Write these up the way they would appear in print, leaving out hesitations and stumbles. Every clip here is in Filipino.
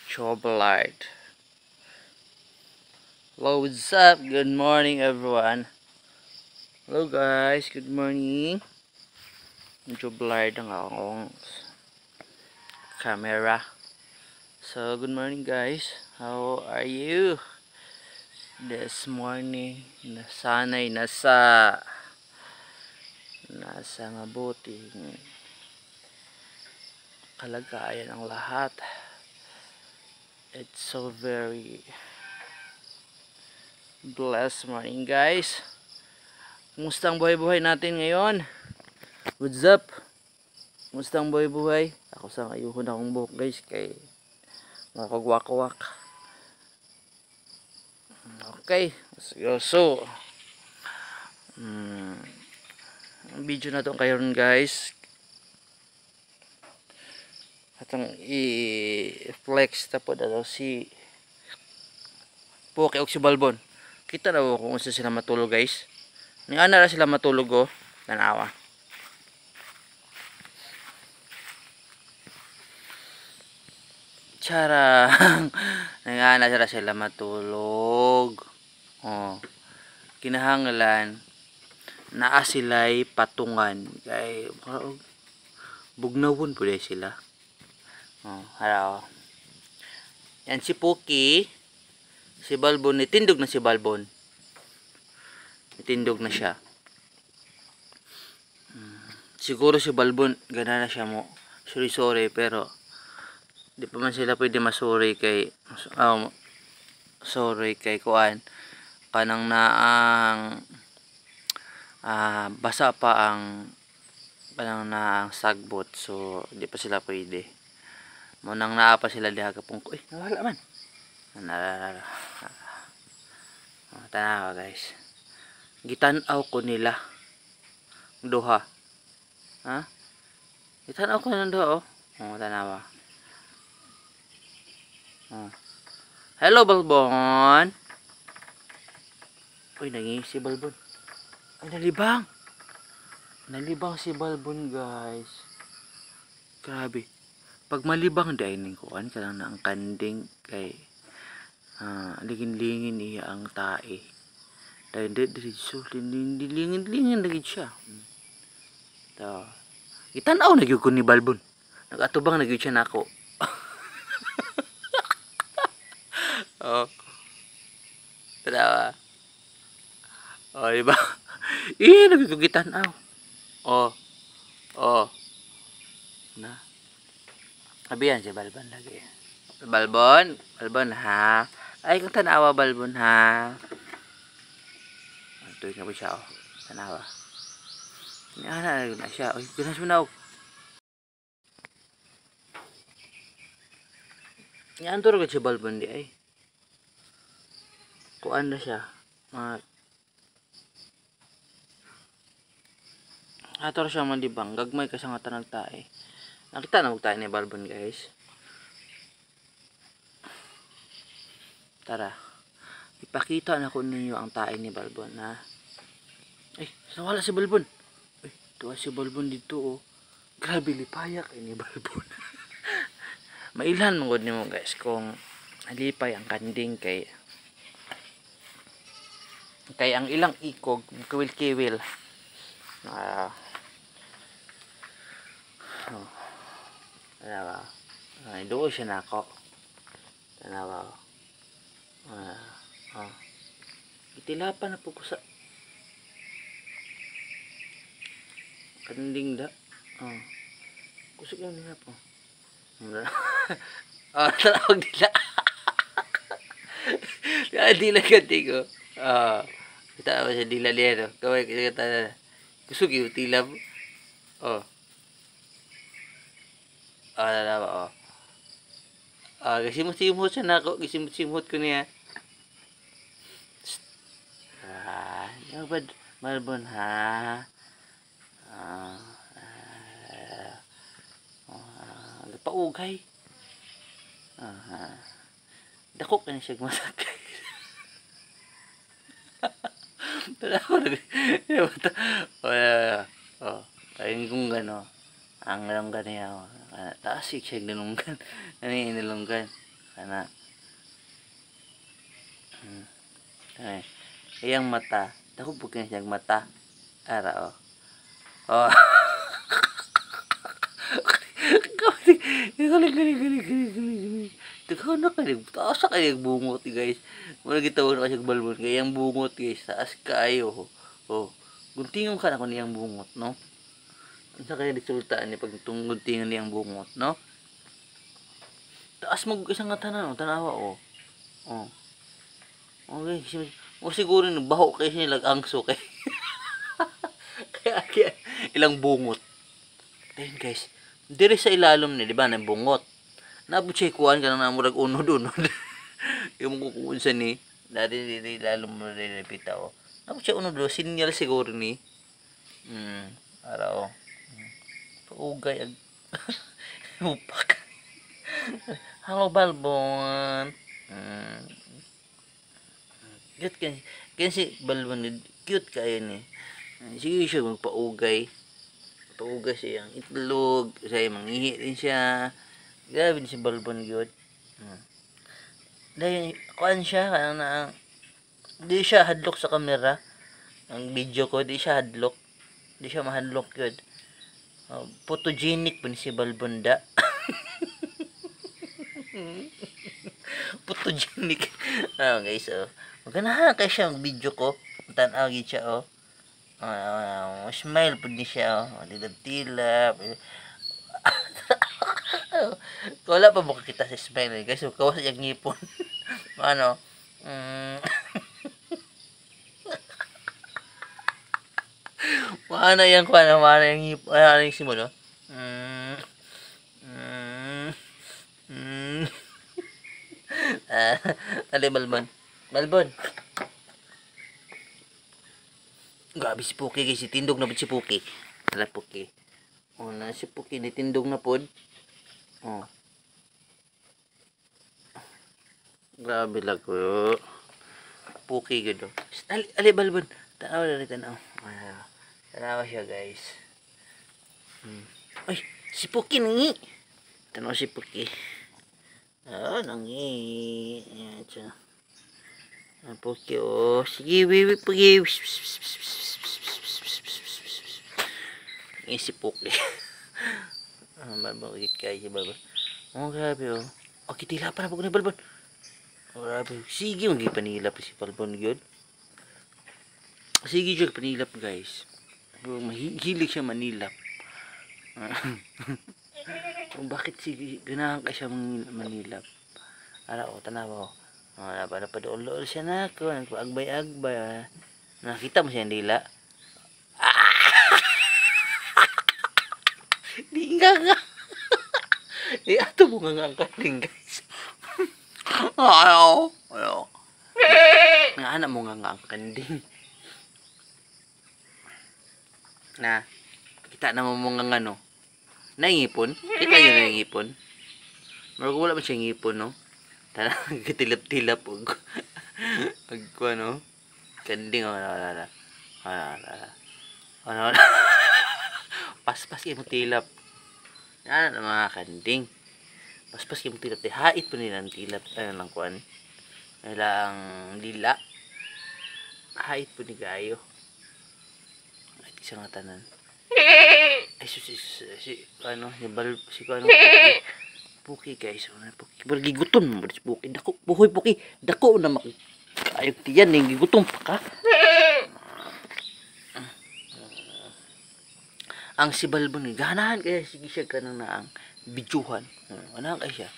Chocolate. Hello, what's up? Good morning, everyone. Hello, guys. Good morning. Medyo blurred ang akong camera. So, good morning, guys. How are you this morning? Sana'y nasa mabuting kalagayan ang lahat. It's so very blessed morning, guys. Kumusta ang buhay-buhay natin ngayon? What's up? Kumusta ang buhay-buhay? Ako sa ayuhon akong buhok, guys, kay nakagwak-wak. Okay, so ang video na to kayon, guys, atong i-flex ta po daw si Poke og si Balbon. Kita na kung unsa sila matulog, guys. Ni ana ra sila matulog, oh. Tanawa. Charang. Nangana sila matulog. Oh. Kinahanglan naa sila'y patungan kay bugnawon pud sila. Oh, haraw. Yan si Puki, si Balbon, nitindog na si Balbon. Nitindog na siya. Siguro si Balbon gana na siya mo. Sorry pero di pa man sila pwede masuri kay sorry kay kuan kanang naang basa pa ang kanang naang sagbot, so di pa sila pwede mo nang naa pa sila diha kapung ko nawala man tanawa, guys, gitan-aw ko nila duha gitan-aw ko nang duha, tanawa. Hello, Balbon. Uy, si Balbon. Ay, nalibang si Balbon, guys. Grabe. Pag malibang dahil kuan ka lang na ang kanding kay ligin-lingin iya ang tae. Dahil diretso lingin lagi siya. To. Gitanaw na gyud ko ni Balbon. Nagatubang na gyud siya nako. Oh. Tara. Oh, diba? Nagigugitan aw. Oh. Na. Abiyan si Balbon lagi. Balbon ha. Ay, kung tanawa Balbon ha. Ito na po siya, oh. Tanawa. Ana na siya. Oy, ganas mo na, oh. Yan to rin si Balbon di ay. Kuan na siya. Ator siya malibang. Gagmay ka sa nga tanag tae. Nakita na magtae ni Balbon, guys. Tara. Ipakita na ko ninyo ang tae ni Balbon, ha. Ay, nawala si Balbon. Ay, tuwa si Balbon dito, oh. Grabe lipaya kay ni Balbon. Mailan mong ni mo, guys, kung alipay ang kanding kay ang ilang ikog kiwil-kiwil. Tanawa. Ay, doon siya na ako. Tanawa. Itilapan na po ko sa kanding da. Kusog lang nila po. Talawag nila. Dila ganti ko. Kita apa siya dila liya, no? Kaway kata na. Kusog yung tilab. Nalawa, gisimot-simot siya na ako. Gisimot-simot ko niya. Nabad, Balbon, ha? Paugay. Dako ka na siya masakay. Tala ko ayun kung gano. Ang nalunggan niya ako. Taas siya nalunggan. Ano yung nalunggan? Kana. Ay. Iyang mata. Dako po kaya siyang mata. Ara, oh. Oh. Galing. Teka na kayo. Taas na kayo bungot, guys. Muna gitawa na kasi balbon. Kaya yung bungot, guys. Taas kayo. Oh. Guntingong ka na kung niyang bungot, no? Ano sa kaya resultaan niya pag guntingan niyang bungot, no? Taas mo isang nga tanan, tanawa, oh. Oh. Okay. O siguro baho kayo nilag angso kay. kaya ilang bungot. Ayun, guys. Dire sa ilalom ni, di ba, na bungot. Nabutsi kuan ka na murag unod-unod. Yung kukuun sa ni, dati ilalom mo rin pita, oh. Nabutsi unod, sinyal siguro ni. Ara, oh. Paugay ag upak. Halo balbon. Cute kasi balbon cute kayo ni. Sige siya magpaugay. Paugay siya ang itlog, siya mangihi din siya. Grabe din si balbon gyud. Dahil kuan siya kana di siya hadlok sa camera. Ang video ko di siya hadlok. Di siya mahadlok gyud. Photogenic pun si balbonda. Photogenic. Guys, oh. Maganahan kay siya ang video ko. Tanaw gid siya, oh. Smile pud ni siya, oh. Tilap-tilap. Wala pa mo kita sa smile, guys. Kawas yung ngipon. Ano? Mana yang kuan, mana yang ngipon, ano yung simul, no? Ali balbon. Balbon. Grabe si Puki guys, tindog na po si Puki. Ala Puki. Oh, na si Puki ditindog na pod. Oh. Grabe lang ko. Puki gud. Ali balbon. Tanaw na rin tanaw. Tanaw siya guys. Ay, si Puki nangi. Tanaw si Puki. Nangi. Ayan siya. Puki, oh. Sige, wiwi Puki. Si Puki. Balbon, kaya si balbon. Oh, grabe, oh. Okay, tila pa na pag balbon. Oh, grabe. Sige, magipanilap si balbon yun. Sige, siya panilap, guys. Mahilig siya manilap. Bakit sige, ganahan ka siya manilap? Ara, oh, tanawa, oh. Napadool siya na ako. Nagpaagbay-agbay. Nakita mo siya ang dila? Di nga. Ato mo nga ang kaling, guys. Ayaw. Nga anak mo nga ang kanding. Na, kita na mo nga ano. Naingipon? Kita nyo naingipon? Marag wala man siya ngipon, no? Tala, katilap-tilap. Pagkuha, no? Kanding, wala. Paspas kayo mo tilap. Yan ang mga kanding. Paspas kayo mo tilap. Hait po nila ang tilap. Ano lang kuhan. Nilang lila. Hait po ni Gayo. Hait isang tanan. Ay, si Puki guys. Puki gutom mo si Puki. Dako, buhoy Puki. Dako na ayok tiyan ning gigutom pa ka. Ang si balbon ganahan kaya sige siya kanang na ang bidyuhan. Ano kay siya?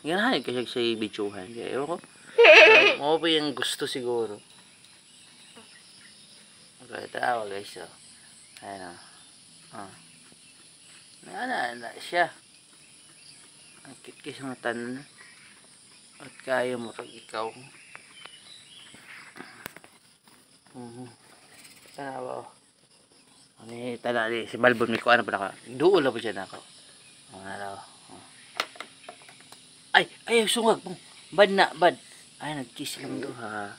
Ganahan kaya siya bidyuhan. Kaya ko. Mo pa yung gusto siguro. Okay, tawa guys. So. Ayun. Ano siya. Ang kikis ng tanan. At kaya mo pag ikaw. Tawa. Ano tala si balbon mi ko ano pa naka. Duol pa siya nako. Ano. Ay sungag mo. Bad. Ay nagkiss lang do ha.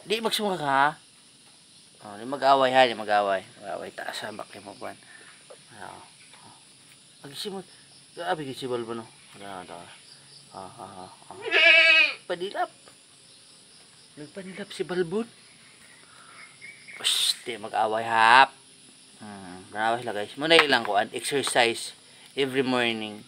Di magsungag ha. Oh, di mag-away ha, di mag-away. Mag-away taas sa bakay mo buwan. Oh. Agisimot. Grabe si Balbon no. Padilap. Nagpadilap si Balbon. Psst, di mag-away hap. Mag-away sila guys. Muna ilang ko exercise every morning.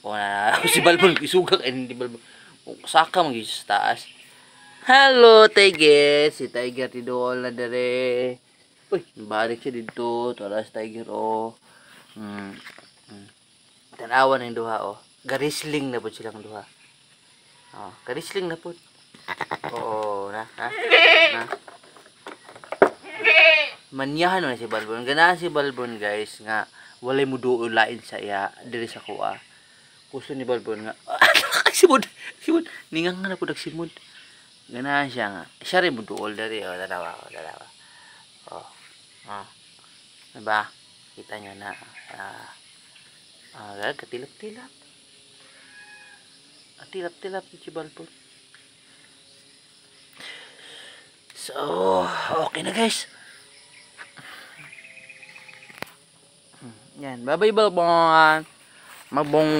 O na si Balbon isugak hindi Balbon. Saka mag sa taas. Hello, Tiger. Si Tiger tidol na dere. Uy, balik siya dito. Talas Tiger, oh. Tanawan ng duha, oh. Garisling na po silang duha. Oh, garisling na po. Oo, na. Manyahan na si Balbon. Ganahan si Balbon, guys, nga walay mo doon lain sa iya diri sa kuha. Kuso ni Balbon nga. Simod. Ningang nga na po nagsimod. Ganahan siya nga. Siya rin mo dool dari. O, dalawa. O. Diba? Kita nyo na. Katilap-tilap. Tilap-tilap si Balbon. So, okay na guys. Yan. Bye-bye Balbon. Mabong.